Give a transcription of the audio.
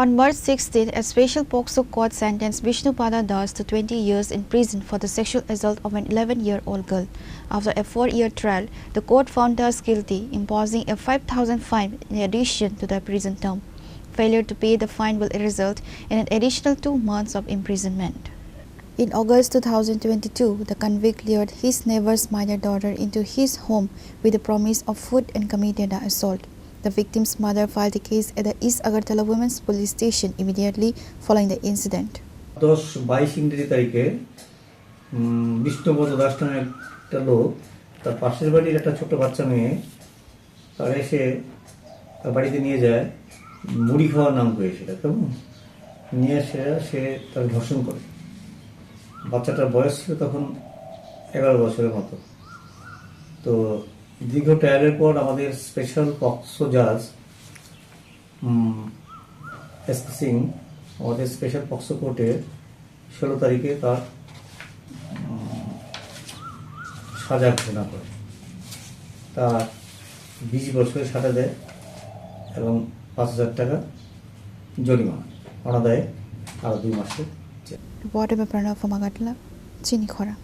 On March 16, a special POCSO court sentenced Vishnupada Das to 20 years in prison for the sexual assault of an 11-year-old girl. After a 4-year trial, the court found Das guilty, imposing a 5,000 fine in addition to the prison term. Failure to pay the fine will result in an additional 2 months of imprisonment. In August 2022, the convict lured his neighbor's minor daughter into his home with the promise of food and committed the assault. The victim's mother filed a case at the East Agartala Women's Police Station immediately following the incident. 10-22 ইংরেজি তারিখে বিষ্ণুপদ দাস নামে একটা লোক তার পাশের বাড়ির একটা ছোট বাচ্চা মেয়ে তার এসে তার বাড়িতে নিয়ে যায় মুড়ি খাওয়ার নাম করে সেটা কেমন নিয়ে এসে সে তার ধর্ষণ করে। বাচ্চাটার বয়স ছিল তখন 11 বছরের মতো। তো দীর্ঘ ট্রায়ালের পর আমাদের স্পেশাল পক্সো জাজ এসপি সিং আমাদের স্পেশাল পক্সো কোর্টে 16 তারিখে তার সাজা ঘোষণা করে, তার 20 বছরের সাজা দেয় এবং 5,000 টাকা জরিমানা অনাদায়ে আরও 2 মাসের। Reported by Pranav from Agartala, Chini Khora.